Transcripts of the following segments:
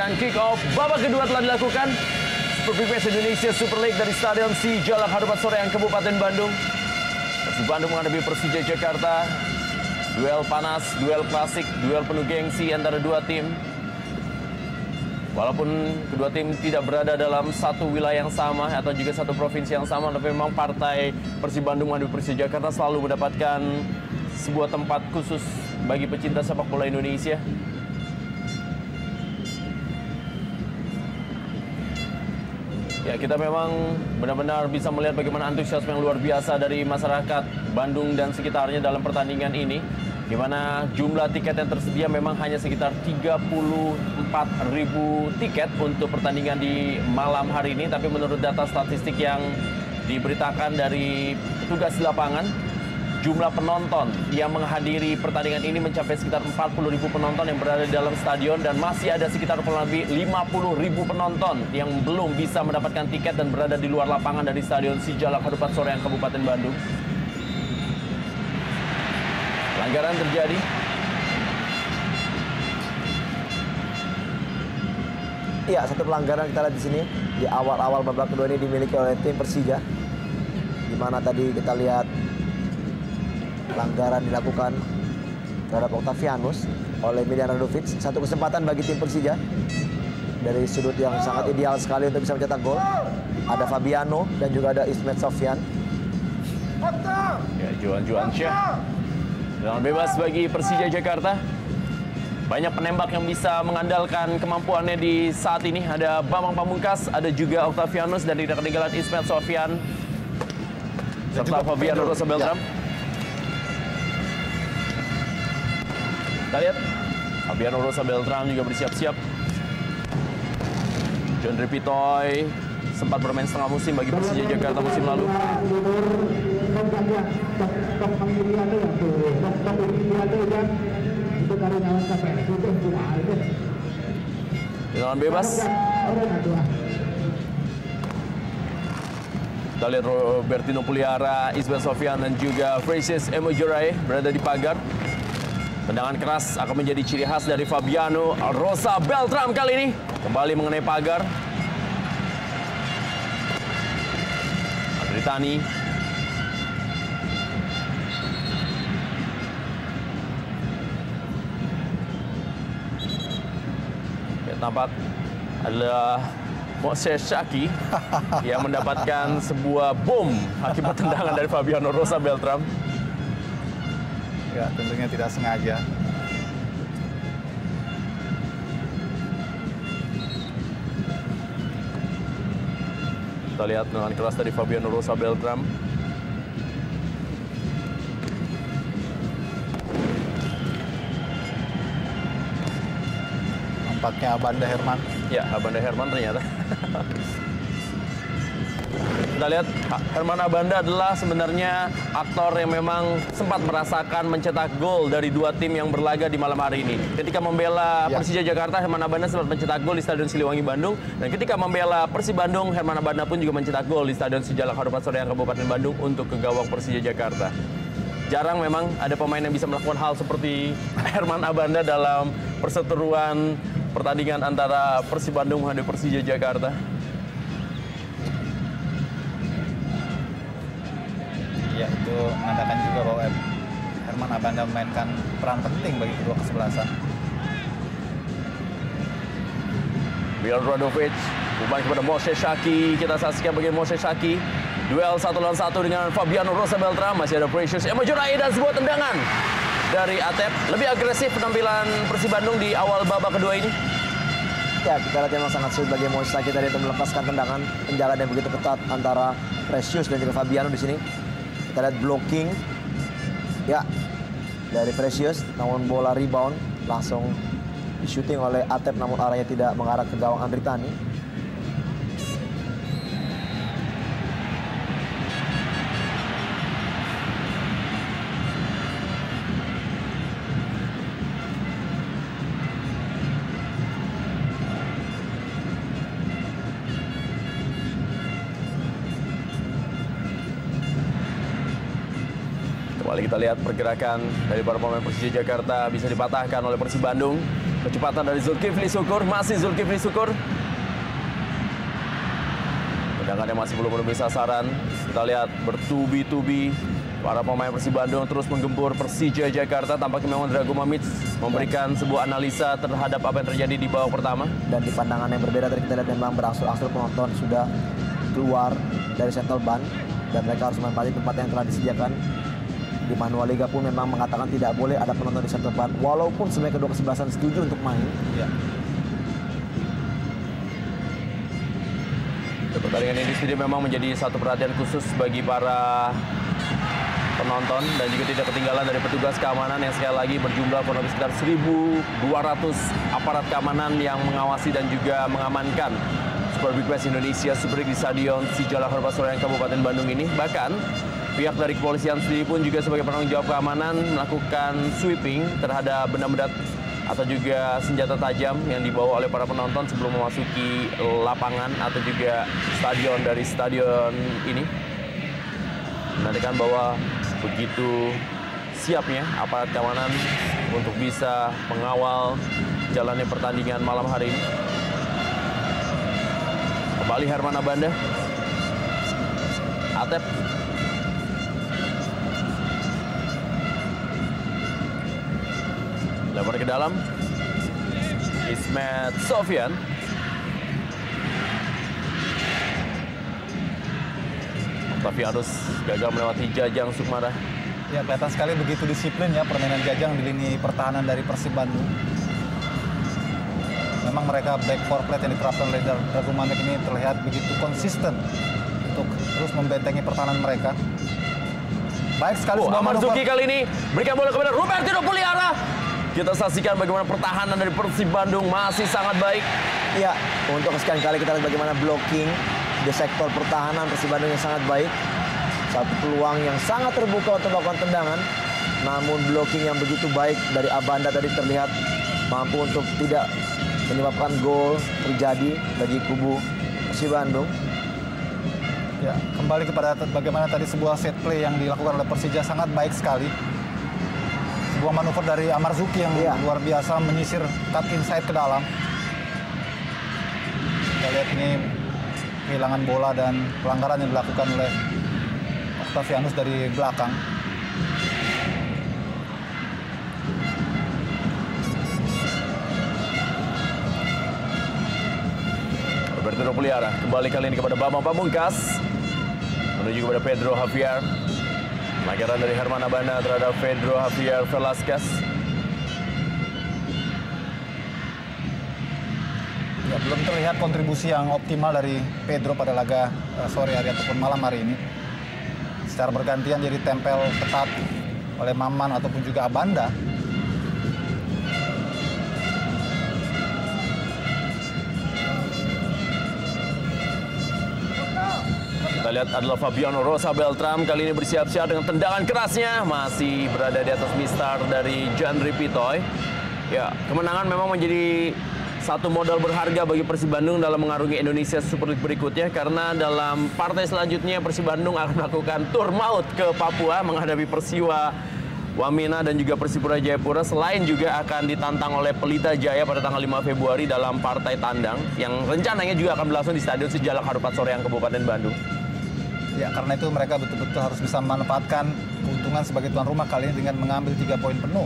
dan kick off babak kedua telah dilakukan. Superbig Indonesia Super League dari Stadion Sijalak Harupat Soreang, Kabupaten Bandung. Persib Bandung menghadapi Persija Jakarta. Duel panas, duel klasik, duel penuh gengsi antara dua tim. Walaupun kedua tim tidak berada dalam satu wilayah yang sama atau juga satu provinsi yang sama, tapi memang partai Persib Bandung menghadapi Persija Jakarta selalu mendapatkan sebuah tempat khusus bagi pecinta sepak bola Indonesia. Ya, kita memang benar-benar bisa melihat bagaimana antusiasme yang luar biasa dari masyarakat Bandung dan sekitarnya dalam pertandingan ini, di mana jumlah tiket yang tersedia memang hanya sekitar 34.000 tiket untuk pertandingan di malam hari ini. Tapi menurut data statistik yang diberitakan dari petugas di lapangan, jumlah penonton yang menghadiri pertandingan ini mencapai sekitar 40.000 penonton yang berada di dalam stadion, dan masih ada sekitar kurang lebih 50.000 penonton yang belum bisa mendapatkan tiket dan berada di luar lapangan dari Stadion Sijalak Harupat Soreang, Kabupaten Bandung. Pelanggaran terjadi. Iya, satu pelanggaran kita lihat di sini di awal-awal babak kedua ini dimiliki oleh tim Persija, di mana tadi kita lihat pelanggaran dilakukan terhadap Octavianus oleh Miljan Radovic. Satu kesempatan bagi tim Persija dari sudut yang sangat ideal sekali untuk bisa mencetak gol. Ada Fabiano dan juga ada Ismet Sofyan. Ya, Juan Syah. Tendangan bebas bagi Persija Jakarta. Banyak penembak yang bisa mengandalkan kemampuannya di saat ini. Ada Bambang Pamungkas, ada juga Octavianus, dan tidak ketinggalan Ismet Sofyan serta Fabiano Rosa Beltram. Ya. Kita lihat Fabiano Rosa Beltram juga bersiap-siap. John Ripitoy sempat bermain setengah musim bagi Persija Jakarta musim lalu. Tendangan bebas. Kita lihat Robertino Puliara, Ismet Sofyan dan juga Francis Emojorai berada di pagar. Tendangan keras akan menjadi ciri khas dari Fabiano Rosa Beltram kali ini. Kembali mengenai pagar. Andritani. Ya, tampak adalah Moses Shaki yang mendapatkan sebuah bom akibat tendangan dari Fabiano Rosa Beltram. Ya, tentunya tidak sengaja. Kita lihat tendangan keras dari Fabiano Rosa Beltram. Nampaknya Abanda Herman. Ya, Abanda Herman ternyata. Kita lihat Herman Abanda adalah sebenarnya aktor yang memang sempat merasakan mencetak gol dari dua tim yang berlaga di malam hari ini. Ketika membela Persija Jakarta, Herman Abanda sempat mencetak gol di Stadion Siliwangi Bandung, dan ketika membela Persib Bandung, Herman Abanda pun juga mencetak gol di Stadion Sijalak Harupat Soreang, Kabupaten Bandung untuk ke gawang Persija Jakarta. Jarang memang ada pemain yang bisa melakukan hal seperti Herman Abanda dalam perseteruan pertandingan antara Persib Bandung menghadapi Persija Jakarta. Ya, itu menandakan juga bahwa Herman Abanda memainkan peran penting bagi kedua kesebelasan. Miljan Radovic umpan kepada Moses Shaki. Kita saksikan bagaimana Moses Shaki duel 1 lawan 1 dengan Fabiano Rosa Beltram. Masih ada Precious Emojorai dan sebuah tendangan dari Atep. Lebih agresif penampilan Persib Bandung di awal babak kedua ini. Ya, kita lihat memang sangat sulit bagi Moses Shaki tadi untuk melepaskan tendangan. Penjagaan yang begitu ketat antara Precious dan juga Fabiano di sini. Kita lihat blocking ya dari Precious, namun bola rebound langsung di-shooting oleh Atep, namun arahnya tidak mengarah ke gawang Andritani. Kembali kita lihat pergerakan dari para pemain Persija Jakarta bisa dipatahkan oleh Persib Bandung. Kecepatan dari Zulkifli Syukur, masih Zulkifli Syukur. Tendangannya masih belum menemui sasaran. Kita lihat bertubi-tubi para pemain Persib Bandung terus menggempur Persija Jakarta. Tampaknya memang Drago Mamic memberikan sebuah analisa terhadap apa yang terjadi di babak pertama. Dan di pandangan yang berbeda tadi kita lihat memang berangsur-angsur penonton sudah keluar dari Central Band dan mereka harus menempati tempat yang telah disediakan. Di manual liga pun memang mengatakan tidak boleh ada penonton di Central Band walaupun sebenarnya kedua kesebelasan setuju untuk main. Ya. Pertandingan ini sendiri memang menjadi satu perhatian khusus bagi para penonton dan juga tidak ketinggalan dari petugas keamanan yang sekali lagi berjumlah kurang lebih sekitar 1.200 aparat keamanan yang mengawasi dan juga mengamankan Super Big Match Indonesia Super League di Stadion Sijalak Harupat Kabupaten Bandung ini. Bahkan pihak dari kepolisian sendiri pun juga sebagai penanggung jawab keamanan melakukan sweeping terhadap benda-benda atau juga senjata tajam yang dibawa oleh para penonton sebelum memasuki lapangan atau juga stadion dari stadion ini. Menandakan bahwa begitu siapnya aparat keamanan untuk bisa mengawal jalannya pertandingan malam hari ini. Kembali Herman Abanda. Atep. Lebar ke dalam. Ismet Sofyan. Octavianus gagal melewati Jajang Sukmara. Ya, kelihatan sekali begitu disiplin ya permainan Jajang di lini pertahanan dari Persib Bandung. Memang mereka back four plate yang diterapkan oleh Drago Mamic ini terlihat begitu konsisten untuk terus membentengi pertahanan mereka. Baik sekali sebuah Marzuki kali ini berikan bola kepada Robertino Puliara. Kita saksikan bagaimana pertahanan dari Persib Bandung masih sangat baik. Ya, untuk kesekian kali kita lihat bagaimana blocking di sektor pertahanan Persib Bandung yang sangat baik. Satu peluang yang sangat terbuka untuk melakukan tendangan. Namun blocking yang begitu baik dari Abanda tadi terlihat mampu untuk tidak menyebabkan gol terjadi bagi kubu Persib Bandung. Ya, kembali kepada bagaimana tadi sebuah set play yang dilakukan oleh Persija sangat baik sekali. Sebuah manuver dari Amarzuki yang luar biasa menyisir cut inside ke dalam. Kita lihat ini kehilangan bola dan pelanggaran yang dilakukan oleh Octavianus dari belakang. Robertino Puliara kembali kali ini kepada Bambang Pamungkas menuju kepada Pedro Javier. Pelanggaran dari Herman Abanda terhadap Pedro Javier Velasquez. Ya, belum terlihat kontribusi yang optimal dari Pedro pada laga sore hari ataupun malam hari ini. Secara bergantian jadi tempel ketat oleh Maman ataupun juga Abanda. Kita lihat adalah Fabiano Rosa Beltram kali ini bersiap-siap dengan tendangan kerasnya. Masih berada di atas mistar dari Jandri Pitoy. Ya, kemenangan memang menjadi satu modal berharga bagi Persib Bandung dalam mengarungi Indonesia Super League berikutnya. Karena dalam partai selanjutnya Persib Bandung akan melakukan tur maut ke Papua menghadapi Persiwa Wamena dan juga Persipura Jayapura. Selain juga akan ditantang oleh Pelita Jaya pada tanggal 5 Februari dalam partai tandang yang rencananya juga akan berlangsung di Stadion Sijalak Harupat Soreang Kabupaten Bandung. Ya, karena itu mereka betul-betul harus bisa memanfaatkan keuntungan sebagai tuan rumah kali ini dengan mengambil 3 poin penuh.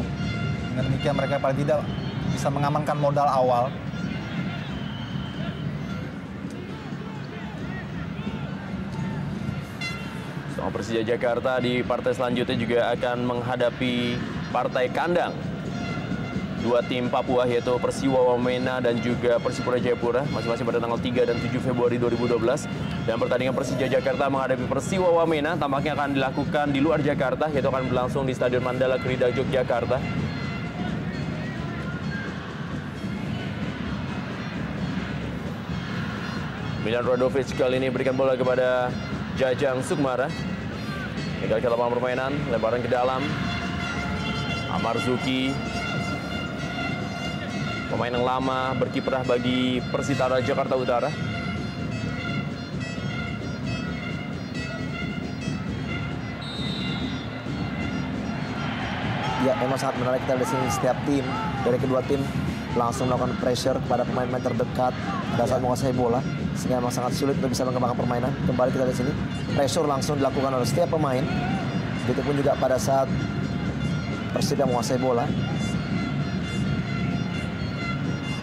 Dengan demikian mereka paling tidak bisa mengamankan modal awal. Sama Persija Jakarta di partai selanjutnya juga akan menghadapi partai kandang. Dua tim Papua yaitu Persiwa Wamena dan juga Persipura Jayapura masing-masing pada tanggal 3 dan 7 Februari 2012. Dan pertandingan Persija Jakarta menghadapi Persiwa Wamena tampaknya akan dilakukan di luar Jakarta, yaitu akan berlangsung di Stadion Mandala Krida Yogyakarta. Milan Radovic kali ini berikan bola kepada Jajang Sukmara. Tinggal ke lapangan permainan, lebaran ke dalam. Amarzuki, pemain yang lama berkiprah bagi Persitara Jakarta Utara. Ya, memang sangat menarik kita di sini. Setiap tim dari kedua tim langsung melakukan pressure kepada pemain-pemain terdekat pada saat menguasai bola, sehingga memang sangat sulit untuk bisa mengembangkan permainan. Kembali kita di sini, pressure langsung dilakukan oleh setiap pemain. Begitupun juga pada saat Persib yang menguasai bola.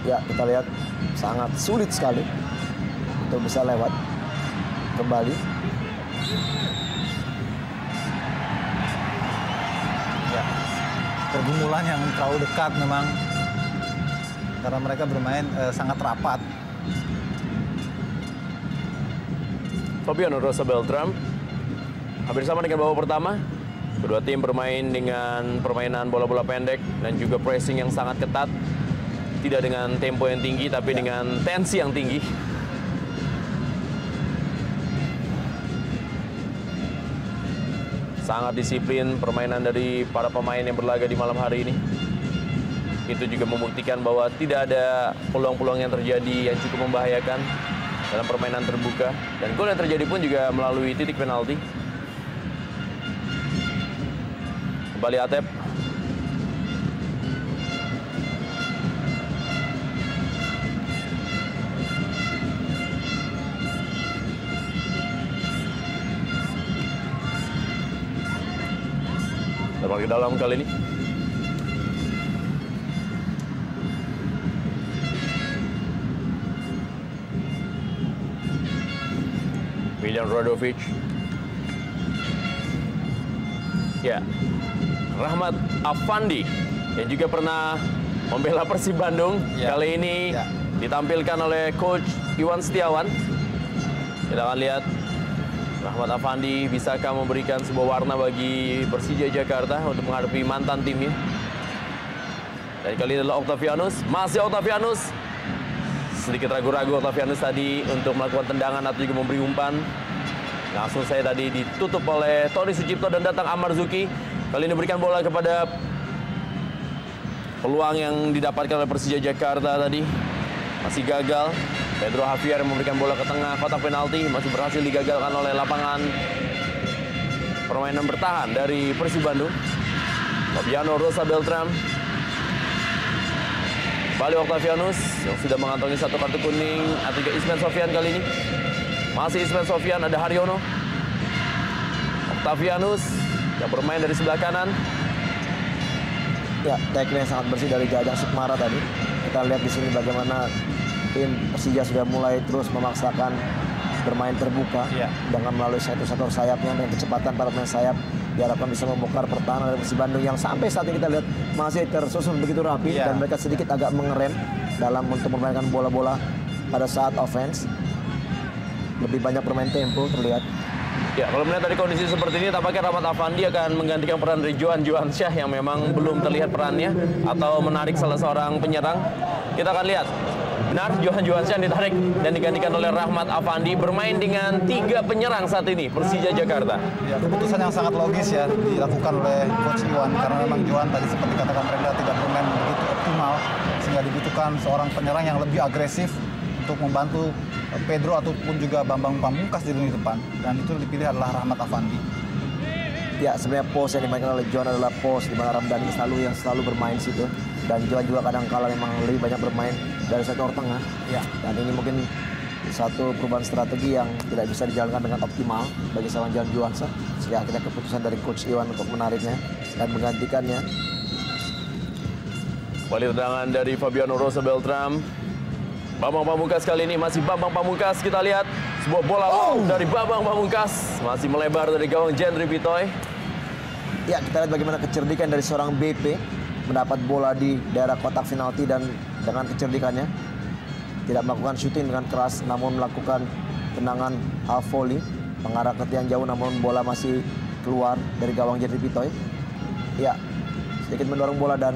Ya, kita lihat sangat sulit sekali untuk bisa lewat kembali. Ya, pergumulan yang terlalu dekat memang karena mereka bermain sangat rapat. Fabiano Rosa Beltram hampir sama dengan babak pertama. Kedua tim bermain dengan permainan bola-bola pendek dan juga pressing yang sangat ketat. Tidak dengan tempo yang tinggi, tapi dengan tensi yang tinggi. Sangat disiplin permainan dari para pemain yang berlaga di malam hari ini. Itu juga membuktikan bahwa tidak ada peluang-peluang yang terjadi yang cukup membahayakan dalam permainan terbuka. Dan gol yang terjadi pun juga melalui titik penalti. Kembali Atep. Terbang ke dalam kali ini. Miljan Radovic. Ya, Rahmat Afandi yang juga pernah membela Persib Bandung. Kali ini ditampilkan oleh Coach Iwan Setiawan. Kita akan lihat Rahmat Afandi bisakah memberikan sebuah warna bagi Persija Jakarta untuk menghadapi mantan timnya. Dan kali ini adalah Octavianus. Masih Octavianus. Sedikit ragu-ragu Octavianus tadi untuk melakukan tendangan atau juga memberi umpan. Langsung saya tadi ditutup oleh Tony Sucipto dan datang Amar Zuki. Kali ini berikan bola kepada peluang yang didapatkan oleh Persija Jakarta tadi. Masih gagal. Pedro Javier memberikan bola ke tengah kotak penalti. Masih berhasil digagalkan oleh lapangan permainan bertahan dari Persib Bandung. Fabiano Rosa Beltram. Kembali Octavianus yang sudah mengantongi satu kartu kuning. Atau juga Ismail Sofian kali ini. Masih Ismail Sofian, ada Haryono. Octavianus yang bermain dari sebelah kanan. Ya, tackle yang sangat bersih dari Jajang Sukmara tadi. Kita lihat di sini bagaimana tim Persija sudah mulai terus memaksakan bermain terbuka dengan melalui sektor sayapnya dengan kecepatan para pemain sayap. Diharapkan bisa membongkar pertahanan dari Persib Bandung yang sampai saat ini kita lihat masih tersusun begitu rapi dan mereka sedikit agak mengerem dalam untuk memainkan bola-bola pada saat offense. Lebih banyak bermain tempo terlihat. Ya, kalau melihat dari kondisi seperti ini, tampaknya Rahmat Afandi akan menggantikan peran dari Johan Juansyah yang memang belum terlihat perannya atau menarik salah seorang penyerang. Kita akan lihat. Benar, Johan Juansyah ditarik dan digantikan oleh Rahmat Afandi bermain dengan 3 penyerang saat ini Persija Jakarta. Ya, keputusan yang sangat logis ya dilakukan oleh Coach Iwan karena memang Johan tadi seperti katakan Rendra tidak bermain begitu optimal sehingga dibutuhkan seorang penyerang yang lebih agresif untuk membantu Pedro ataupun juga Bambang Pamungkas di lini depan dan itu dipilih adalah Rahmat Afandi. Ya, sebenarnya pos yang dimainkan oleh Johan adalah pos di mana Ramdhani selalu bermain situ dan Johan juga kadang-kala memang lebih banyak bermain dari sektor tengah. Ya, dan ini mungkin satu perubahan strategi yang tidak bisa dijalankan dengan optimal bagi seorang Johan Juansyah sehingga akhirnya keputusan dari Coach Iwan untuk menariknya dan menggantikannya. Kembali tendangan dari Fabiano Rosa Beltram. Bambang Pamungkas kali ini masih Bambang Pamungkas. Kita lihat sebuah bola dari Bambang Pamungkas. Masih melebar dari gawang Jendri Pitoy. Ya, kita lihat bagaimana kecerdikan dari seorang BP mendapat bola di daerah kotak penalti dan dengan kecerdikannya tidak melakukan syuting dengan keras namun melakukan tendangan half volley mengarah ke tiang jauh namun bola masih keluar dari gawang Jendri Pitoy. Ya, sedikit mendorong bola dan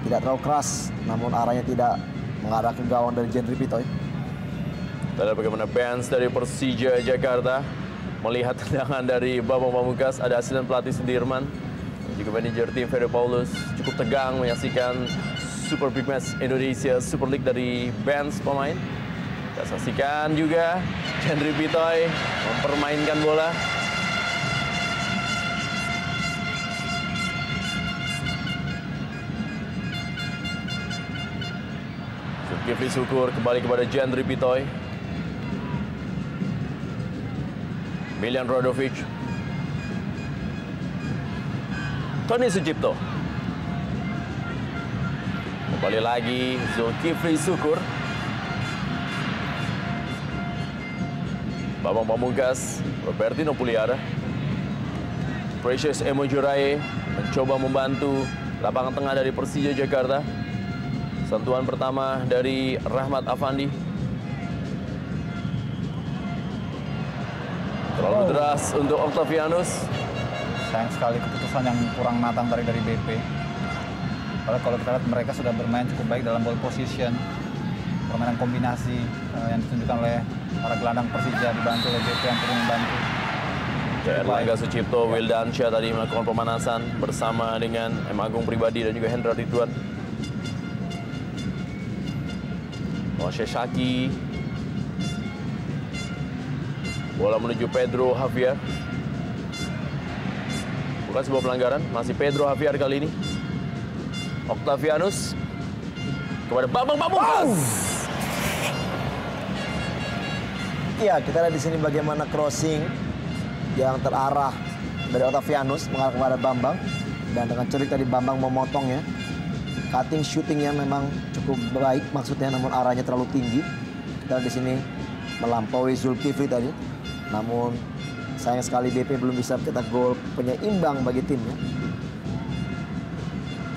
tidak terlalu keras namun arahnya tidak mengarah ke gawang dari Jendri Pitoy. Kita lihat bagaimana fans dari Persija Jakarta melihat tendangan dari Bambang Pamungkas. Ada asisten pelatih Sudirman dan juga manajer tim Ferry Paulus cukup tegang menyaksikan Super Big Match Indonesia Super League dari bench pemain. Kita saksikan juga Jendri Pitoy mempermainkan bola. Zulkifli Syukur kembali kepada Jendri Pitoy. Miljan Rodovic. Tony Sucipto. Kembali lagi Zulkifli Syukur. Bambang Pamungkas, Robertino Puliara. Precious Emo Juraye mencoba membantu lapangan tengah dari Persija Jakarta. Sentuhan pertama dari Rahmat Afandi. Terlalu deras untuk Octavianus. Sayang sekali keputusan yang kurang matang dari BP. Padahal kalau kita lihat mereka sudah bermain cukup baik dalam ball position. Permainan kombinasi yang ditunjukkan oleh para gelandang Persija dibantu oleh BP yang turun membantu. Erlangga Sucipto, Wildansyah tadi melakukan pemanasan bersama dengan M. Agung Pribadi dan juga Hendra Ridwan. Moshe Shaki. Bola menuju Pedro Javier. Bukan sebuah pelanggaran, masih Pedro Javier kali ini. Octavianus kepada Bambang Pamungkas. Iya, kita lihat di sini bagaimana crossing yang terarah dari Octavianus mengarah kepada Bambang, dan dengan cerik tadi Bambang memotongnya. Cutting shootingnya memang cukup baik maksudnya, namun arahnya terlalu tinggi. Kita di sini melampaui Zulkifli tadi, namun sayang sekali BP belum bisa mencetak gol penyeimbang bagi timnya.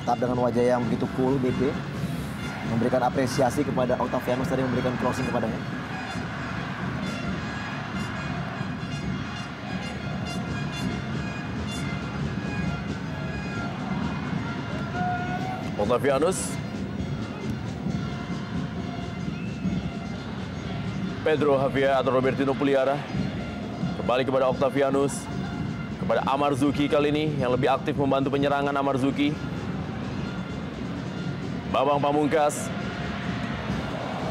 Tetap dengan wajah yang begitu cool, BP memberikan apresiasi kepada Octavianus tadi, memberikan crossing kepadanya. Octavianus. Pedro Javier atau Robertino Puliara. Kembali kepada Octavianus. Kepada Amarzuki kali ini yang lebih aktif membantu penyerangan Amarzuki. Bambang Pamungkas.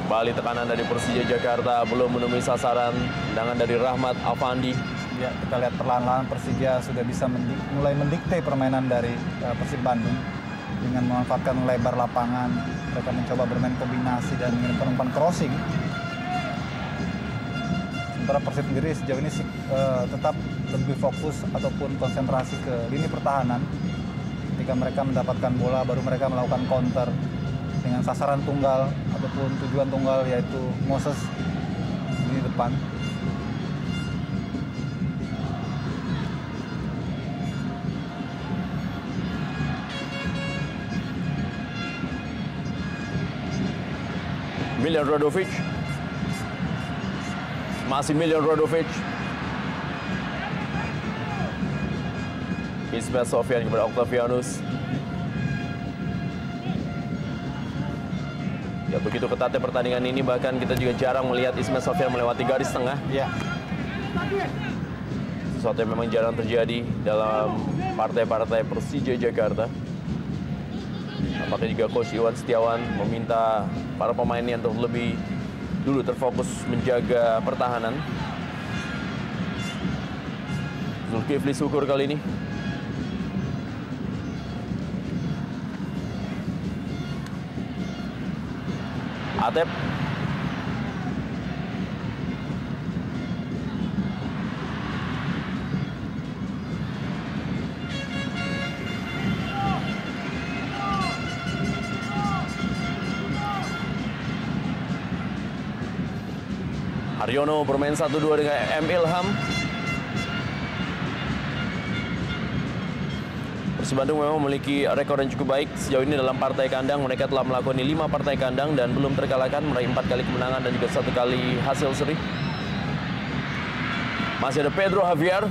Kembali tekanan dari Persija Jakarta, belum menemui sasaran. Tendangan dari Rahmat Afandi. Ya, kita lihat perlahan-lahan Persija sudah bisa mulai mendikte permainan dari Persib Bandung. Dengan memanfaatkan lebar lapangan, mereka mencoba bermain kombinasi dan mengirimkan umpan crossing. Sementara Persib sendiri sejauh ini tetap lebih fokus ataupun konsentrasi ke lini pertahanan. Ketika mereka mendapatkan bola, baru mereka melakukan counter dengan sasaran tunggal ataupun tujuan tunggal, yaitu Moses di depan. Miljan Rodovic. Masih Miljan Rodovic. Ismail Sofyan kepada Octavianus. Ya, begitu ketatnya pertandingan ini, bahkan kita juga jarang melihat Ismail Sofyan melewati garis tengah. Ya. Sesuatu yang memang jarang terjadi dalam partai-partai Persija Jakarta. Nampaknya juga Coach Iwan Setiawan meminta para pemainnya untuk lebih dulu terfokus menjaga pertahanan. Zulkifli Syukur kali ini. Atep. Haryono bermain 1-2 dengan M. Ilham. Persib Bandung memang memiliki rekor yang cukup baik sejauh ini dalam partai kandang. Mereka telah melakoni 5 partai kandang dan belum terkalahkan, meraih 4 kali kemenangan dan juga 1 kali hasil seri. Masih ada Pedro Javier.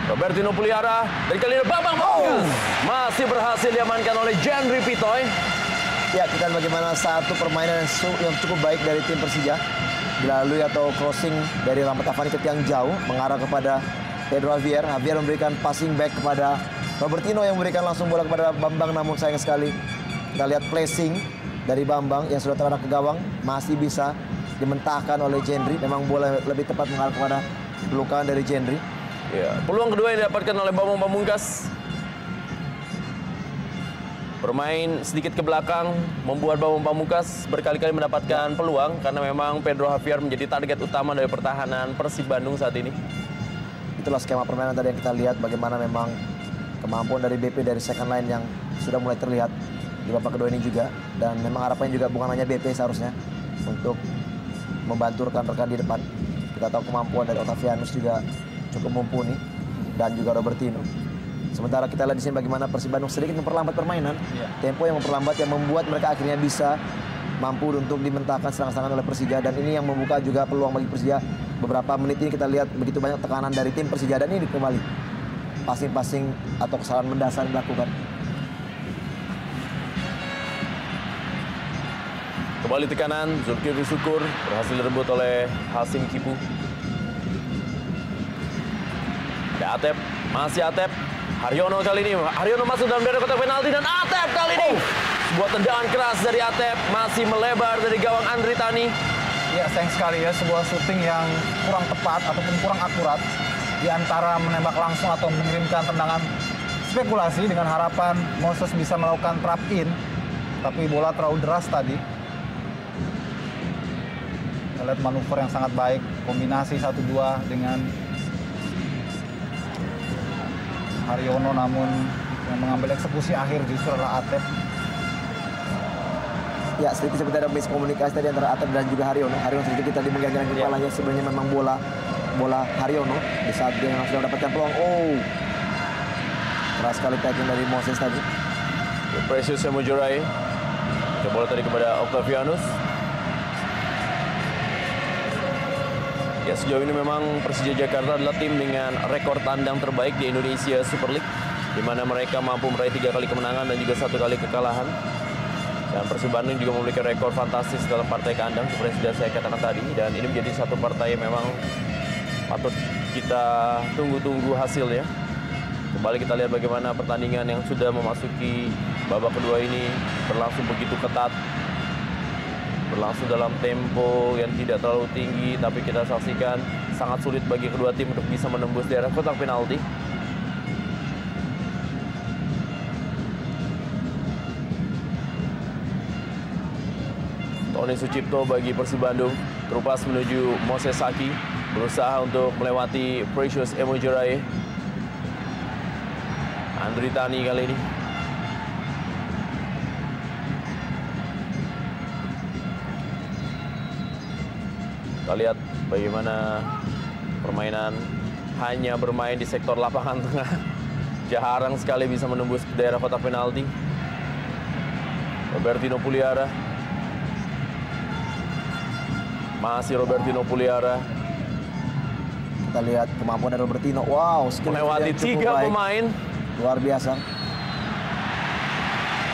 Robertino Puliara. Dan kali ini Bambang Pamungkas. Masih berhasil diamankan oleh Jendri Pitoy. Ya, kita lihat bagaimana satu permainan yang cukup baik dari tim Persija. Dilalui atau crossing dari Rahmat Afandi ke tiang jauh, mengarah kepada Pedro Javier. Javier memberikan passing back kepada Robertino yang memberikan langsung bola kepada Bambang, namun sayang sekali kita lihat placing dari Bambang yang sudah terarah ke gawang masih bisa dimentahkan oleh Jendri. Memang bola lebih tepat mengarah kepada pelukan dari Jendri. Ya, peluang kedua yang didapatkan oleh Bambang Pamungkas. bermain sedikit ke belakang, membuat Bambang Pamungkas berkali-kali mendapatkan peluang karena memang Pedro Javier menjadi target utama dari pertahanan Persib Bandung saat ini. Itulah skema permainan tadi yang kita lihat, bagaimana memang kemampuan dari BP dari second line yang sudah mulai terlihat di babak kedua ini juga. Dan memang harapannya juga bukan hanya BP seharusnya untuk membantu rekan-rekan di depan. Kita tahu kemampuan dari Otavianus juga cukup mumpuni dan juga Robertino. Sementara kita lihat di sini bagaimana Persib Bandung sedikit memperlambat permainan, tempo yang memperlambat yang membuat mereka akhirnya bisa mampu untuk dimentahkan serangan-serangan oleh Persija, dan ini yang membuka juga peluang bagi Persija. Beberapa menit ini kita lihat begitu banyak tekanan dari tim Persija, dan ini kembali passing-passing atau kesalahan mendasar dilakukan. Kembali tekanan, Zulkifli Syukur berhasil direbut oleh Hasim Kipu. Ada Atep, masih Atep. Haryono kali ini, Haryono masuk dalam daerah kotak penalti dan Atep kali ini. Sebuah tendangan keras dari Atep, masih melebar dari gawang Andri Tani. Ya, sayang sekali ya, sebuah syuting yang kurang tepat ataupun kurang akurat di antara menembak langsung atau mengirimkan tendangan spekulasi dengan harapan Moses bisa melakukan trap in, tapi bola terlalu deras tadi. Kita lihat manuver yang sangat baik, kombinasi 1-2 dengan Haryono, namun yang mengambil eksekusi akhir justru adalah Atep. Ya, sedikit seperti ada miskomunikasi tadi antara Atep dan juga Haryono. Haryono sedikit tadi mengganggangkan kepalanya, sebenarnya memang bola Haryono di saat dia memang sudah mendapatkan peluang. Keras sekali tackling dari Moses tadi. Precious Semujurai. Bola tadi kepada Octavianus. Ya, sejauh ini memang Persija Jakarta adalah tim dengan rekor tandang terbaik di Indonesia Super League, di mana mereka mampu meraih 3 kali kemenangan dan juga 1 kali kekalahan. Dan Persib Bandung juga memiliki rekor fantastis dalam partai kandang seperti yang sudah saya katakan tadi. Dan ini menjadi satu partai yang memang patut kita tunggu-tunggu hasilnya. Kembali kita lihat bagaimana pertandingan yang sudah memasuki babak kedua ini berlangsung begitu ketat. Berlangsung dalam tempo yang tidak terlalu tinggi, tapi kita saksikan sangat sulit bagi kedua tim untuk bisa menembus daerah kotak penalti. Tony Sucipto bagi Persib Bandung terupas menuju Moses Saki, berusaha untuk melewati Precious Emojorai. Andri Tani kali ini. Kita lihat bagaimana permainan hanya bermain di sektor lapangan tengah. Jarang sekali bisa menembus ke daerah kotak penalti. Robertino Puliara. Masih Robertino Puliara. Kita lihat kemampuan dari Robertino. Wow, skill melewati 3 pemain. Luar biasa.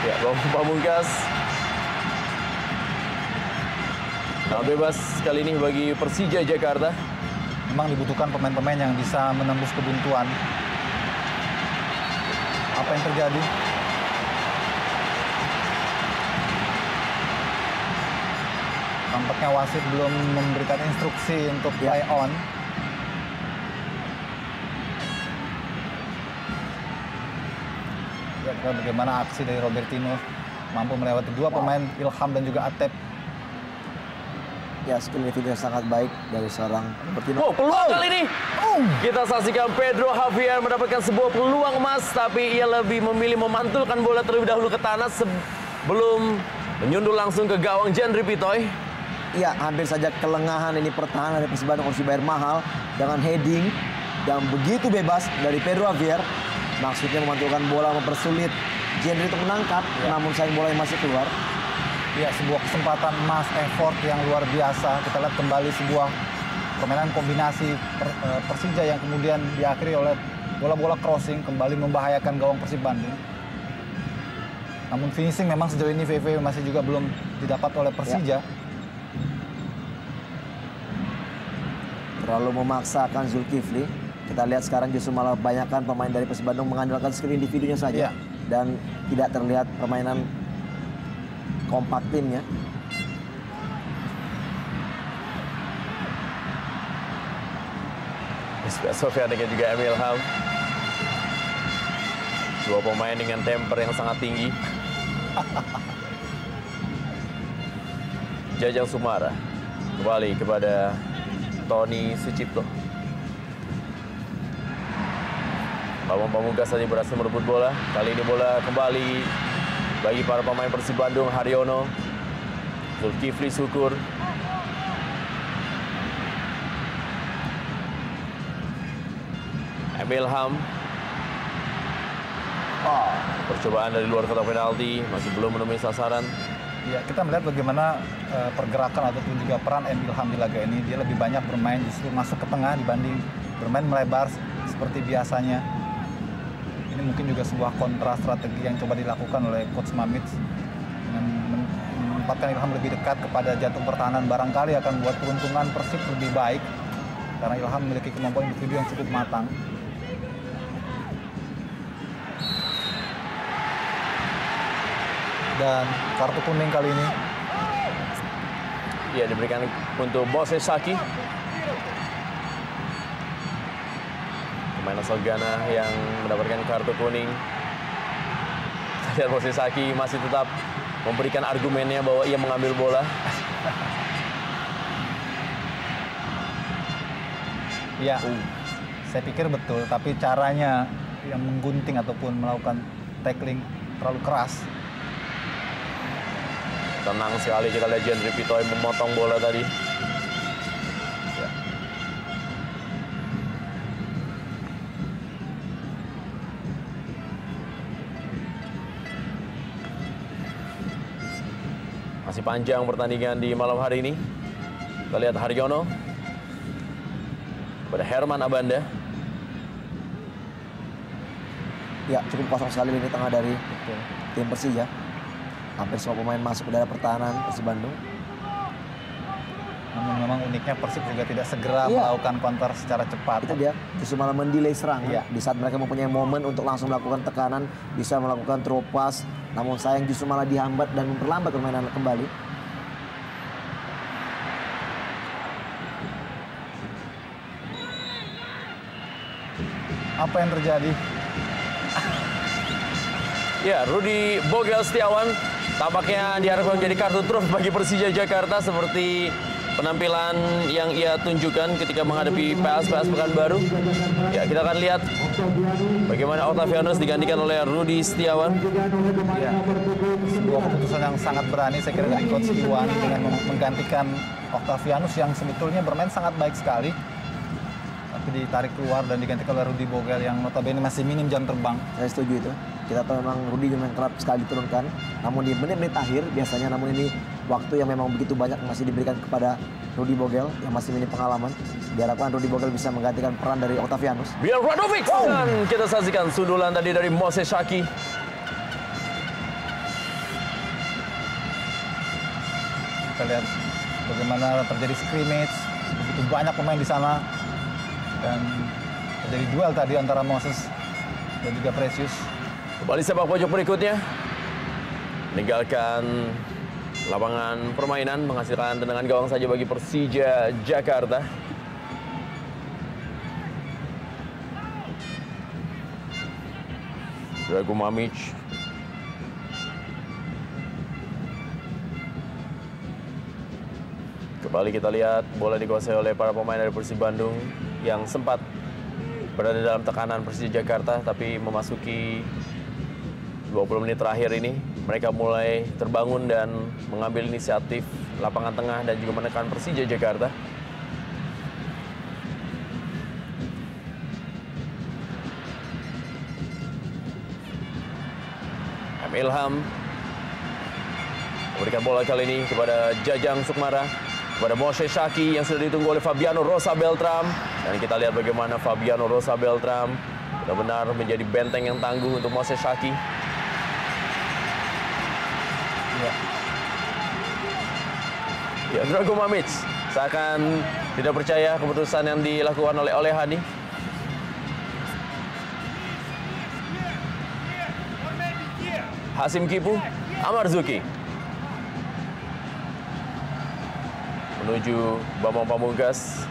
Ya, Bambang Pamungkas. Nah, bebas kali ini bagi Persija Jakarta. Memang dibutuhkan pemain-pemain yang bisa menembus kebuntuan. Apa yang terjadi? Tampaknya wasit belum memberikan instruksi untuk play on. Ya, kita bagaimana aksi dari Robertino mampu melewati 2 pemain, Ilham dan juga Atep. Ya, skill individu sangat baik dari seorang Robertino. Peluang kali ini. Kita saksikan Pedro Javier mendapatkan sebuah peluang emas, tapi ia lebih memilih memantulkan bola terlebih dahulu ke tanah sebelum menyundul langsung ke gawang Jendri Pitoy. Ya, hampir saja kelengahan ini pertahanan dari Persib Bandung, harus dibayar mahal dengan heading yang begitu bebas dari Pedro Javier. Maksudnya memantulkan bola, mempersulit Jendri untuk menangkap, namun sayang bola yang masih keluar. Ya, sebuah kesempatan emas, effort yang luar biasa. Kita lihat kembali sebuah permainan kombinasi Persija yang kemudian diakhiri oleh bola-bola crossing, kembali membahayakan gawang Persib Bandung. Namun finishing memang sejauh ini VV masih juga belum didapat oleh Persija. Terlalu memaksakan Zulkifli. Kita lihat sekarang justru malah banyakkan pemain dari Persib Bandung mengandalkan skill individunya saja. Dan tidak terlihat permainan kompak timnya. Sofian dengan juga Emil Ham. 2 pemain dengan temper yang sangat tinggi. Jajang Sukmara kembali kepada Tony Sucipto. Bambang Pamungkas tadi berhasil merebut bola. Kali ini bola kembali bagi para pemain Persib Bandung. Haryono, Zulkifli Syukur, Emil Ham. Percobaan dari luar kotak penalti masih belum menemui sasaran. Ya, kita melihat bagaimana pergerakan ataupun juga peran Emil Ham di laga ini. Dia lebih banyak bermain justru masuk ke tengah dibanding bermain melebar seperti biasanya. Ini mungkin juga sebuah kontra strategi yang coba dilakukan oleh Coach Mamits dengan menempatkan Ilham lebih dekat kepada jantung pertahanan. Barangkali akan buat peruntungan Persib lebih baik karena Ilham memiliki kemampuan individu yang cukup matang. Dan kartu kuning kali ini Ya, diberikan untuk Moses Saki. Pemain asal Ghana yang mendapatkan kartu kuning. Lihat Moses Saki masih tetap memberikan argumennya bahwa ia mengambil bola. Ya, saya pikir betul, tapi caranya yang menggunting ataupun melakukan tackling terlalu keras. Tenang sekali kita lihat Jendri Pitoy memotong bola tadi. Ya. Masih panjang pertandingan di malam hari ini. Kita lihat Haryono pada Herman Abanda. Ya, cukup kosong sekali lini tengah dari tim Persija. Hampir semua pemain masuk ke daerah pertahanan Persib Bandung. Namun memang uniknya Persib juga tidak segera melakukan counter secara cepat. Itu dia, justru malah mendelay serangan. Iya. Di saat mereka mempunyai momen untuk langsung melakukan tekanan, bisa melakukan throw pass. Namun sayang justru malah dihambat dan memperlambat permainan kembali. Apa yang terjadi? Ya, Rudy Bogel Setiawan tampaknya diharapkan menjadi kartu truf bagi Persija Jakarta seperti penampilan yang ia tunjukkan ketika menghadapi PSPS Pekanbaru. Ya, kita akan lihat bagaimana Octavianus digantikan oleh Rudy Setiawan. Ya, sebuah keputusan yang sangat berani saya kira dari Coach Iwan dengan menggantikan Octavianus yang sebetulnya bermain sangat baik sekali. Tapi ditarik keluar dan digantikan oleh Rudy Bogel yang notabene masih minim jam terbang. Saya setuju itu. Kita tahu memang Rudy memang kerap sekali diturunkan. Namun di menit-menit akhir biasanya, namun ini waktu yang memang begitu banyak masih diberikan kepada Rudy Bogel yang masih minim pengalaman. Diharapkan Rudy Bogel bisa menggantikan peran dari Octavianus. Biar Radovic dan kita saksikan sundulan tadi dari Moses Saki. Kita lihat bagaimana terjadi scrimmage, begitu banyak pemain di sana dan terjadi duel tadi antara Moses dan juga Precious. Kembali sepak pojok berikutnya. Meninggalkan lapangan permainan, menghasilkan tendangan gawang saja bagi Persija Jakarta. Drago Mamic. Kembali kita lihat bola dikuasai oleh para pemain dari Persib Bandung yang sempat berada dalam tekanan Persija Jakarta, tapi memasuki 20 menit terakhir ini mereka mulai terbangun dan mengambil inisiatif lapangan tengah dan juga menekan Persija Jakarta. Ilham memberikan bola kali ini kepada Jajang Sukmara, kepada Moses Saki yang sudah ditunggu oleh Fabiano Rosa Beltram. Dan kita lihat bagaimana Fabiano Rosa Beltram benar-benar menjadi benteng yang tangguh untuk Moses Saki. Ya, Drago Mamic seakan tidak percaya keputusan yang dilakukan oleh Hani. Hasim Kipu, Amarzuki menuju Bambang Pamungkas.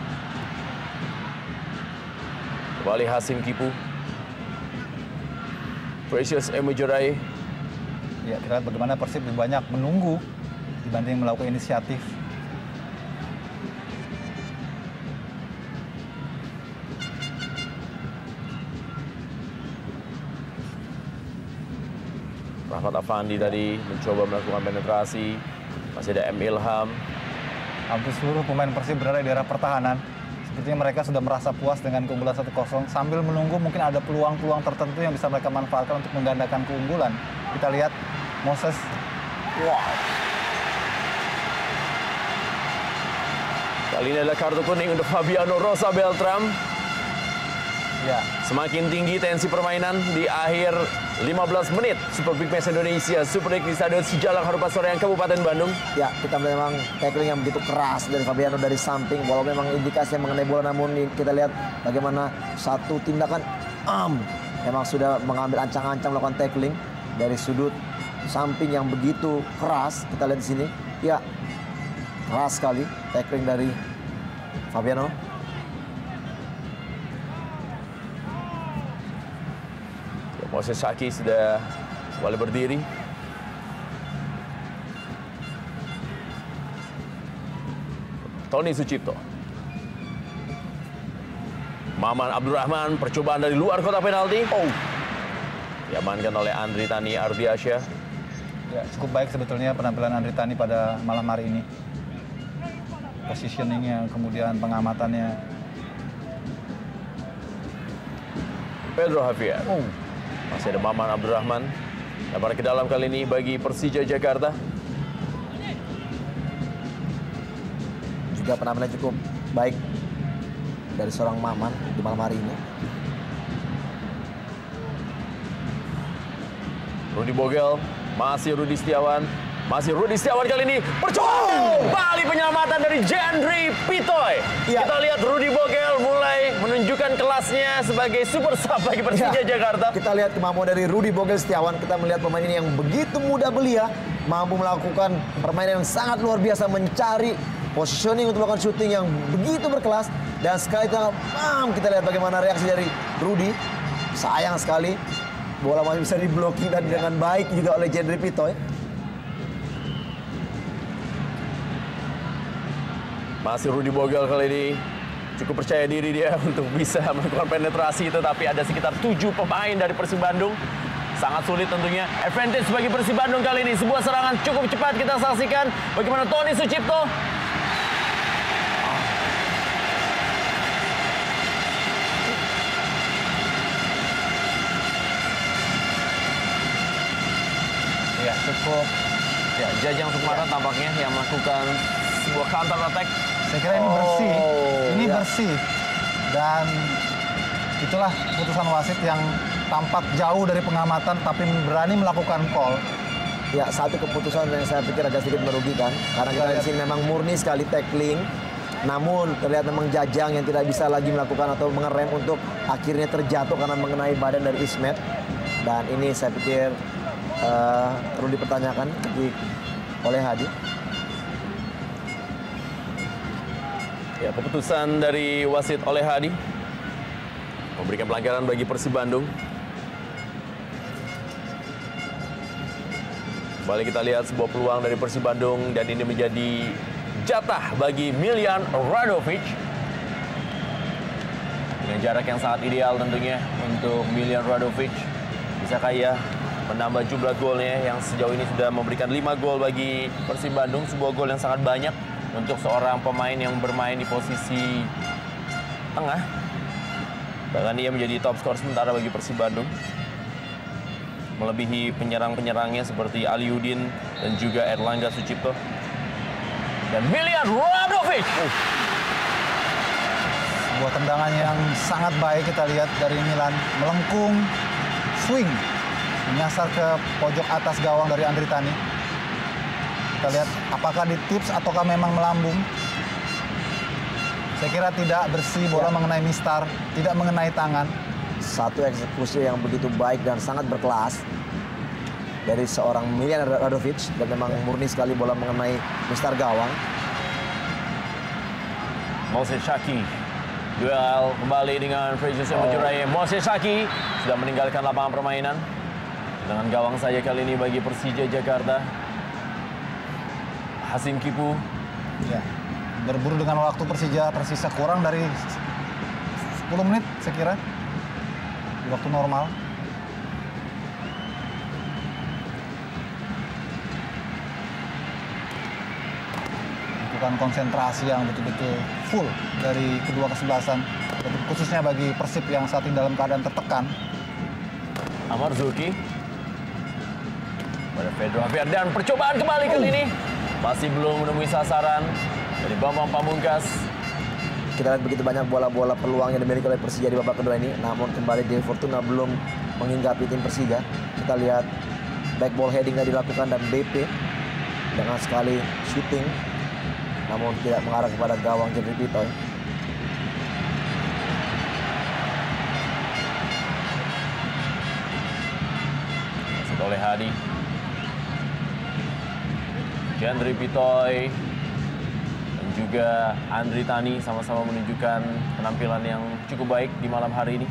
Kembali Hasim Kipu. Precious Emujurai. Ya, kita lihat bagaimana Persib lebih banyak menunggu dibanding melakukan inisiatif. Rahmat Afandi tadi mencoba melakukan penetrasi. Masih ada M. Ilham. Hampir seluruh pemain Persib berada di area pertahanan. Sepertinya mereka sudah merasa puas dengan keunggulan 1-0 sambil menunggu mungkin ada peluang-peluang tertentu yang bisa mereka manfaatkan untuk menggandakan keunggulan. Kita lihat Moses. Wow. Kali ini adalah kartu kuning untuk Fabiano Rosa Beltram. Ya. Semakin tinggi tensi permainan di akhir 15 menit. Super Big Match Indonesia, Super League di Stadion Sijalak Harupat Soreang, Kabupaten Bandung. Ya, kita memang tackling yang begitu keras dari Fabiano dari samping. Walau memang indikasi mengenai bola, namun kita lihat bagaimana satu tindakan memang sudah mengambil ancang-ancang melakukan tackling dari sudut samping yang begitu keras. Kita lihat di sini, ya keras sekali tackling dari Fabiano. Moses Saki sudah kembali berdiri. Tony Sucipto. Maman Abdurrahman, percobaan dari luar kotak penalti. Diamankan oleh Andri Tani Ardiasyah. Ya, cukup baik sebetulnya penampilan Andri Tani pada malam hari ini. Positioningnya, kemudian pengamatannya. Pedro Javier. Masih ada Maman Abdurrahman. Lebar ke dalam kali ini bagi Persija Jakarta. Juga penampilan cukup baik dari seorang Maman di malam hari ini. Rudi Bogel, masih Rudi Setiawan. Masih Rudi Setiawan kali ini. Percobaan kembali penyelamatan dari Jendri Pitoy. Ya. Kita lihat Rudi Bogel mulai menunjukkan kelasnya sebagai super sub bagi Persija Jakarta. Kita lihat kemampuan dari Rudi Bogel Setiawan. Kita melihat pemain ini yang begitu mudah belia, mampu melakukan permainan yang sangat luar biasa, mencari positioning untuk melakukan shooting yang begitu berkelas. Dan sekali itu kita lihat bagaimana reaksi dari Rudi. Sayang sekali bola masih bisa di-blocking dan dengan baik juga oleh Jendri Pitoy. Masih Rudi Bogel kali ini cukup percaya diri dia untuk bisa melakukan penetrasi, tetapi ada sekitar 7 pemain dari Persib Bandung. Sangat sulit tentunya. Advantage bagi Persib Bandung kali ini. Sebuah serangan cukup cepat kita saksikan. Bagaimana Tony Sucipto. Ya, cukup. Ya, Jajang Sukmana tampaknya yang melakukan sebuah counter attack. Saya kira ini bersih. Ini bersih. Dan itulah putusan wasit yang tampak jauh dari pengamatan tapi berani melakukan call. Ya, satu keputusan yang saya pikir agak sedikit merugikan. Karena kita di sini memang murni sekali tackling. Namun terlihat memang Jajang yang tidak bisa lagi melakukan atau mengerem untuk akhirnya terjatuh karena mengenai badan dari Ismet. Dan ini saya pikir perlu dipertanyakan oleh Hadi. Ya, keputusan dari wasit oleh Hadi memberikan pelanggaran bagi Persib Bandung. Kembali kita lihat sebuah peluang dari Persib Bandung dan ini menjadi jatah bagi Miljan Radovic. Dengan jarak yang sangat ideal tentunya untuk Miljan Radovic. Bisa kaya menambah jumlah golnya yang sejauh ini sudah memberikan 5 gol bagi Persib Bandung. Sebuah gol yang sangat banyak untuk seorang pemain yang bermain di posisi tengah. Bahkan ia menjadi top skor sementara bagi Persib Bandung. Melebihi penyerang-penyerangnya seperti Aliudin dan juga Erlangga Sucipto. Dan Miljan Radovic. Sebuah tendangan yang sangat baik kita lihat dari Milan. Melengkung, swing. Menyasar ke pojok atas gawang dari Andri Tani. Kita lihat apakah di tips ataukah memang melambung. Saya kira tidak bersih, bola mengenai mistar, tidak mengenai tangan. Satu eksekusi yang begitu baik dan sangat berkelas dari seorang Miljan Radovic. Dan memang murni sekali bola mengenai mistar gawang. Moses Saki. Duel kembali dengan Fraser Semajuraya. Moses Saki sudah meninggalkan lapangan permainan. Dengan gawang saya kali ini bagi Persija Jakarta. Hasim Kipu. Ya, berburu dengan waktu Persija tersisa kurang dari 10 menit saya kira. Di waktu normal. Bukan konsentrasi yang betul-betul full dari kedua kesebelasan, khususnya bagi Persib yang saat ini dalam keadaan tertekan. Amarzuki pada Pedro Javier, dan percobaan kembali kali ini masih belum menemui sasaran dari Bambang Pamungkas. Kita lihat begitu banyak bola-bola peluang yang dimiliki oleh Persija di babak kedua ini, namun kembali De Fortuna belum menghinggapi tim Persija. Kita lihat back ball heading yang dilakukan dan BP dengan sekali shooting, namun tidak mengarah kepada gawang Jeffrey Pitoy. Masuk oleh Hadi. Jeffrey Pitoy dan juga Andri Tani sama-sama menunjukkan penampilan yang cukup baik di malam hari ini.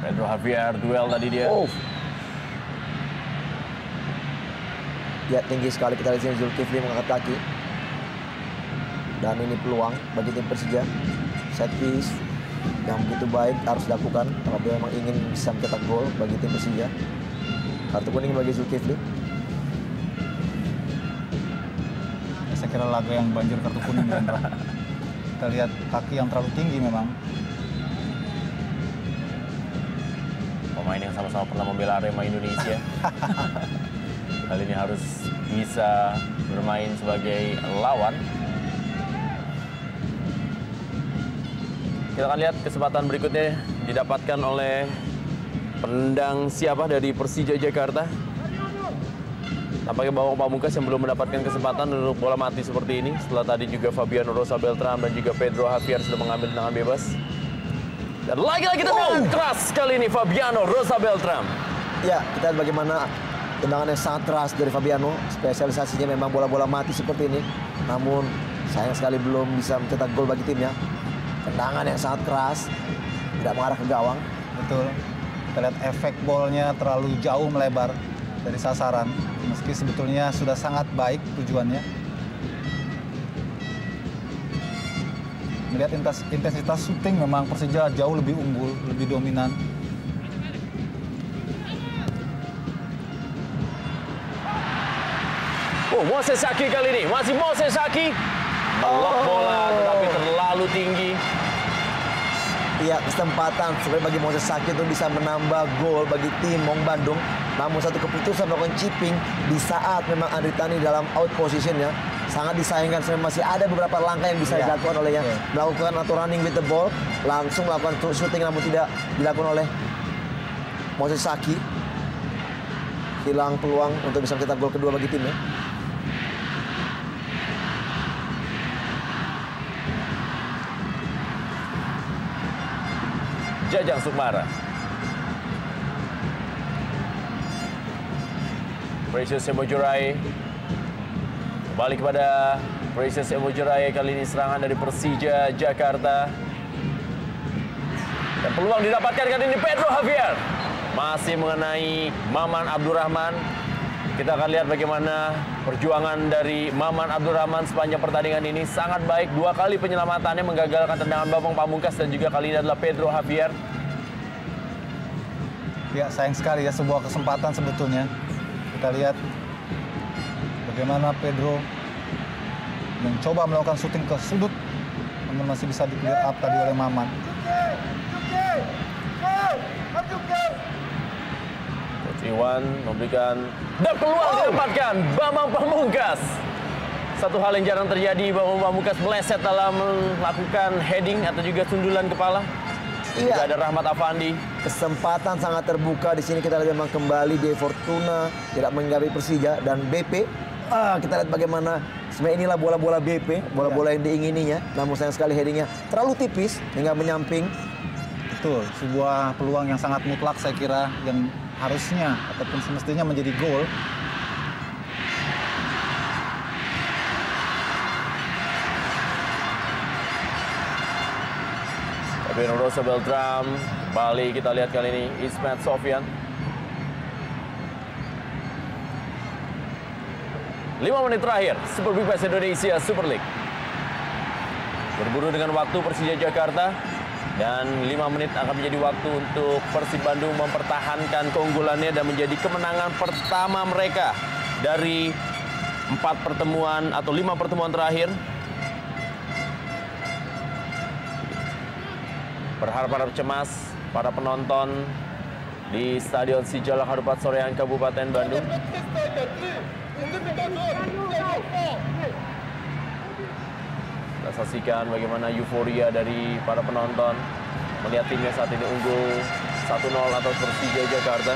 Pedro Javier, duel tadi dia. Ya, tinggi sekali kita lihat sini Zulkifli mengangkat kaki. Dan ini peluang bagi tim Persija. Set piece yang begitu baik harus dilakukan kalau dia memang ingin bisa mencetak gol bagi tim Persija. Kartu kuning bagi Zulkifli. Saya kira laga yang banjir kartu kuning, Rendra. Kita lihat kaki yang terlalu tinggi memang. Pemain yang sama-sama pernah membela Arema Indonesia. Kali ini harus bisa bermain sebagai lawan. Kita akan lihat kesempatan berikutnya didapatkan oleh penendang siapa dari Persija Jakarta. Tampaknya Bambang Pamungkas yang belum mendapatkan kesempatan untuk bola mati seperti ini. Setelah tadi juga Fabiano Rosa Beltram dan juga Pedro Javier sudah mengambil tendangan bebas. Dan lagi-lagi tendangan keras kali ini Fabiano Rosa Beltram. Ya, kita lihat bagaimana tendangan yang sangat keras dari Fabiano. Spesialisasinya memang bola-bola mati seperti ini. Namun sayang sekali belum bisa mencetak gol bagi timnya. Tendangan yang sangat keras, tidak mengarah ke gawang. Betul. Kita lihat efek bolnya terlalu jauh melebar dari sasaran. Meski sebetulnya sudah sangat baik tujuannya. Melihat intensitas syuting memang Persija jauh lebih unggul, lebih dominan. Oh, Moses Saki kali ini. Masih Moses Saki. Melok bola tetapi terlalu tinggi. Iya, kesempatan sebenarnya bagi Moses Saki itu bisa menambah gol bagi tim Maung Bandung. Namun satu keputusan melakukan chipping di saat memang Andri Tani dalam out positionnya sangat disayangkan. Sebenarnya masih ada beberapa langkah yang bisa dilakukan olehnya. Melakukan atau running with the ball, langsung melakukan shooting namun tidak dilakukan oleh Moses Saki. Hilang peluang untuk bisa mencetak gol kedua bagi timnya. Jajang Sukmara. Precious Emojorai. Kembali kepada Precious Emojorai. Kali ini serangan dari Persija Jakarta. Dan peluang didapatkan kali ini Pedro Javier. Masih mengenai Maman Abdurrahman. Kita akan lihat bagaimana perjuangan dari Maman Abdurrahman sepanjang pertandingan ini. Sangat baik, 2 kali penyelamatannya menggagalkan tendangan Bambang Pamungkas dan juga kali ini adalah Pedro Javier. Ya, sayang sekali ya, sebuah kesempatan sebetulnya. Kita lihat bagaimana Pedro mencoba melakukan syuting ke sudut, namun masih bisa di-clear up tadi oleh Maman. Iwan memberikan dan peluang didapatkan Bambang Pamungkas. Satu hal yang jarang terjadi, Bambang Pamungkas meleset dalam melakukan heading atau juga sundulan kepala. Iya. Juga ada Rahmat Afandi. Kesempatan sangat terbuka di sini. Kita lihat memang kembali De Fortuna tidak menghinggapi Persija dan BP. Kita lihat bagaimana sebenarnya inilah bola-bola BP, bola-bola yang diingininya. Namun sayang sekali headingnya terlalu tipis hingga menyamping. Betul, sebuah peluang yang sangat mutlak saya kira yang harusnya ataupun semestinya menjadi gol. Alvin Rosa Beltram. Kembali kita lihat kali ini Ismet Sofyan. 5 menit terakhir, Super Big Bash Indonesia Super League. Berburu dengan waktu Persija Jakarta. Dan 5 menit akan menjadi waktu untuk Persib Bandung mempertahankan keunggulannya dan menjadi kemenangan pertama mereka dari 4 pertemuan atau 5 pertemuan terakhir. Berharap cemas para penonton di Stadion Sijalak Harupat Soreang Kabupaten Bandung. Kita saksikan bagaimana euforia dari para penonton melihat timnya saat ini unggul 1-0 atas Persija Jakarta.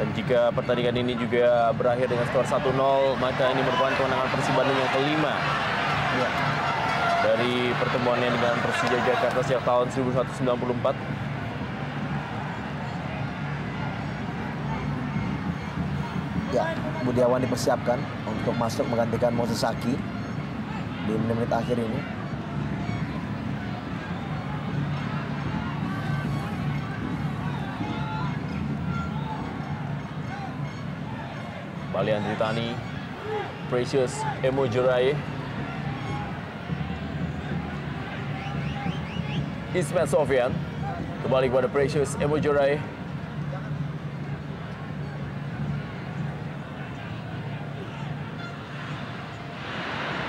Dan jika pertandingan ini juga berakhir dengan skor 1-0, maka ini merupakan kemenangan Persib Bandung yang kelima dari pertemuannya dengan Persija Jakarta sejak tahun 1994. Ya, Budiawan dipersiapkan untuk masuk menggantikan Moses Saki di menit akhir ini. Bali Andri Tani, Precious Emojoraye, Ismet Sofyan, kembali kepada Precious Emojoraye.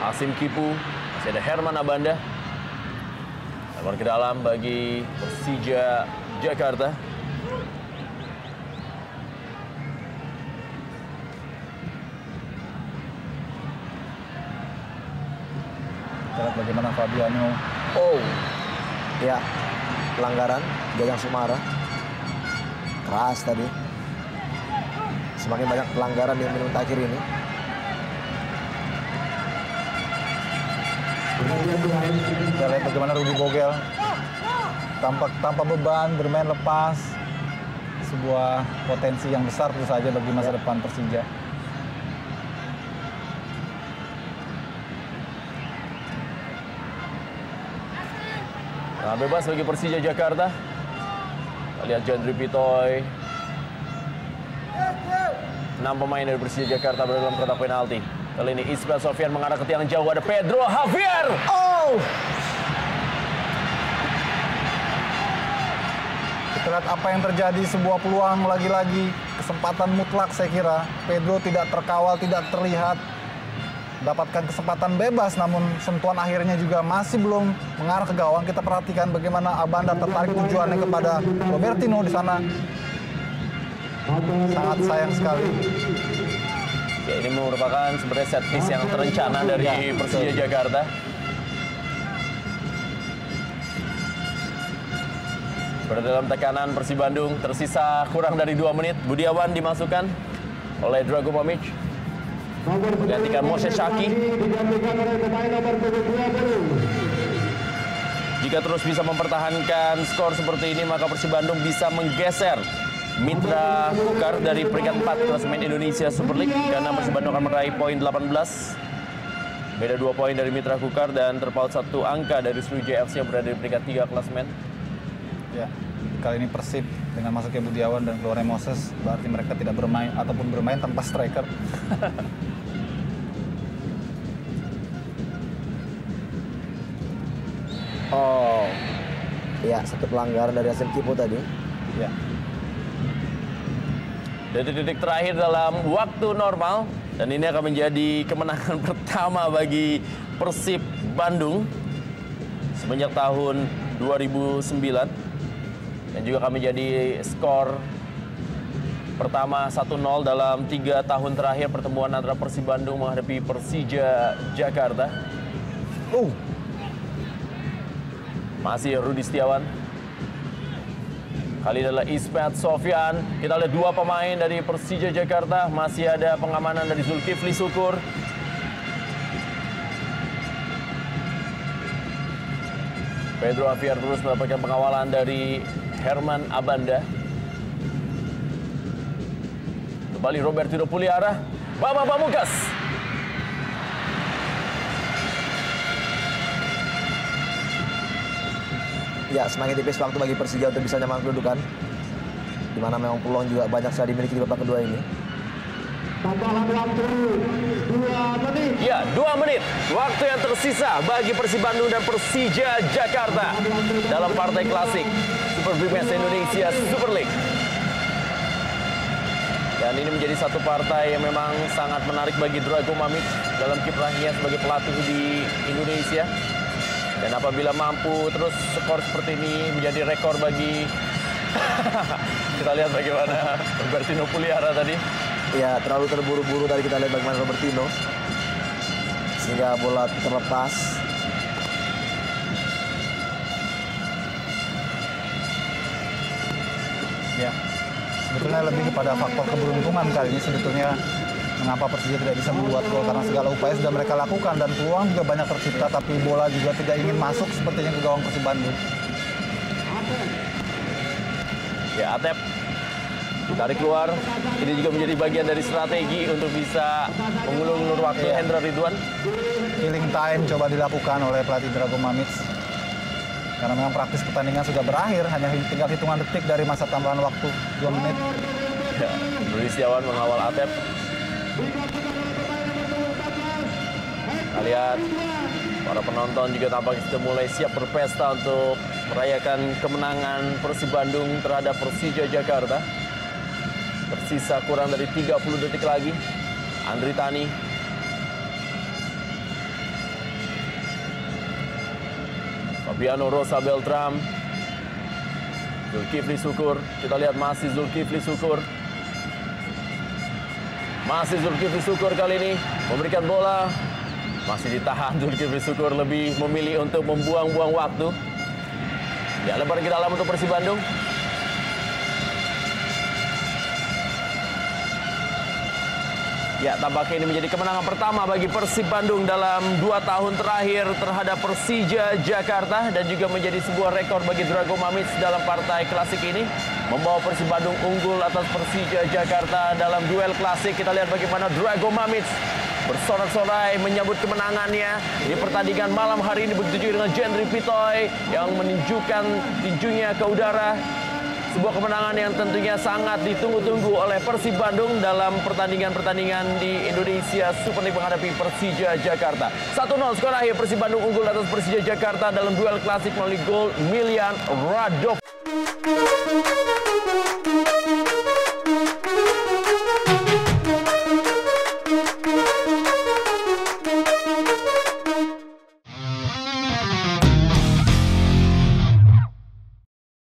Asim Kipu, masih ada Herman Abanda. Lebar ke dalam bagi Persija Jakarta. Kita lihat bagaimana Fabiano. Oh, ya, pelanggaran Jajang Sumara. Keras tadi. Semakin banyak pelanggaran di menit akhir ini. Kita lihat bagaimana Rudy Bogel tanpa beban, bermain lepas. Sebuah potensi yang besar tentu saja bagi masa depan Persija. Nah, bebas bagi Persija Jakarta. Kita lihat Jandri Pitoy. 6 pemain dari Persija Jakarta berada dalam kotak penalti. Kali ini Ismet Sofyan mengarah ke tiang jauh, ada Pedro Javier. Oh! Kita lihat apa yang terjadi, sebuah peluang lagi-lagi, kesempatan mutlak saya kira. Pedro tidak terkawal, tidak terlihat. Dapatkan kesempatan bebas, namun sentuhan akhirnya juga masih belum mengarah ke gawang. Kita perhatikan bagaimana Abanda tertarik tujuannya kepada Robertino di sana. Sangat sayang sekali. Ya, ini merupakan sebenarnya set piece yang terencana dari Persija Jakarta. Berada dalam tekanan Persib Bandung, tersisa kurang dari 2 menit. Budiawan dimasukkan oleh Drago Pomic. Menggantikan Moses Saki. Jika terus bisa mempertahankan skor seperti ini, maka Persib Bandung bisa menggeser Mitra Kukar dari peringkat 4 klasemen Indonesia Super League, karena Persib Bandung akan meraih poin 18. Beda 2 poin dari Mitra Kukar dan terpaut 1 angka dari Sriwijaya FC yang berada di peringkat 3 klasemen. Ya, kali ini Persib dengan masuknya Budiawan dan keluarnya Moses, berarti mereka tidak bermain ataupun bermain tanpa striker. Oh, ya, satu pelanggaran dari Asim Kipu tadi. Ya. Detik-detik terakhir dalam waktu normal, dan ini akan menjadi kemenangan pertama bagi Persib Bandung semenjak tahun 2009, dan juga akan menjadi skor pertama 1-0 dalam 3 tahun terakhir pertemuan antara Persib Bandung menghadapi Persija Jakarta. Masih Rudi Setiawan. Kali ini adalah Ismet Sofyan. Kita lihat 2 pemain dari Persija Jakarta. Masih ada pengamanan dari Zulkifli Syukur. Pedro Javier terus mendapatkan pengawalan dari Herman Abanda. Kembali Robertino Puliara. Bambang Pamungkas. Ya, semakin tipis waktu bagi Persija untuk bisa nyamakan kedudukan. Di mana memang peluang juga banyak sekali dimiliki di babak kedua ini. Tambahan waktu 2 menit. Ya, 2 menit. Waktu yang tersisa bagi Persib Bandung dan Persija Jakarta dalam partai klasik Super Big-Match Indonesia Super League. Dan ini menjadi satu partai yang memang sangat menarik bagi Drago Mamić dalam kiprahnya sebagai pelatih di Indonesia. Dan apabila mampu terus skor seperti ini menjadi rekor bagi kita lihat bagaimana Robertino Puliara tadi. Ya, terlalu terburu-buru tadi kita lihat bagaimana Robertino. Sehingga bola terlepas. Ya, sebetulnya lebih kepada faktor keberuntungan kali ini sebetulnya. Mengapa Persija tidak bisa membuat gol, karena segala upaya sudah mereka lakukan dan peluang juga banyak tercipta, tapi bola juga tidak ingin masuk sepertinya ke gawang Persib Bandung. Ya, Atep ditarik keluar. Ini juga menjadi bagian dari strategi untuk bisa mengulur-ulur waktu Hendra Ridwan. Killing time coba dilakukan oleh pelatih Drago Mamić. Karena memang praktis pertandingan sudah berakhir, hanya tinggal hitungan detik dari masa tambahan waktu 2 menit. Ya, Rudi Setiawan mengawal Atep. Kita lihat para penonton juga tampaknya sudah mulai siap berpesta untuk merayakan kemenangan Persib Bandung terhadap Persija Jakarta. Tersisa kurang dari 30 detik lagi. Andri Tani. Fabiano Rosa Beltram. Zulkifli Syukur. Kita lihat masih Zulkifli Syukur. Masih Zulkifli Syukur kali ini memberikan bola. Masih ditahan Zulkifli Syukur, lebih memilih untuk membuang-buang waktu. Ya, lebar ke dalam untuk Persib Bandung. Ya, tampaknya ini menjadi kemenangan pertama bagi Persib Bandung dalam 2 tahun terakhir terhadap Persija Jakarta. Dan juga menjadi sebuah rekor bagi Drago Mamić dalam partai klasik ini. Membawa Persib Bandung unggul atas Persija Jakarta dalam duel klasik. Kita lihat bagaimana Drago Mamić bersorak-sorai menyambut kemenangannya di pertandingan malam hari ini. Begitu juga dengan Jendri Pitoy yang menunjukkan tinjunya ke udara. Sebuah kemenangan yang tentunya sangat ditunggu-tunggu oleh Persib Bandung dalam pertandingan-pertandingan di Indonesia Super League menghadapi Persija Jakarta. 1-0 skor akhir, Persib Bandung unggul atas Persija Jakarta dalam duel klasik melalui gol Milian Radov.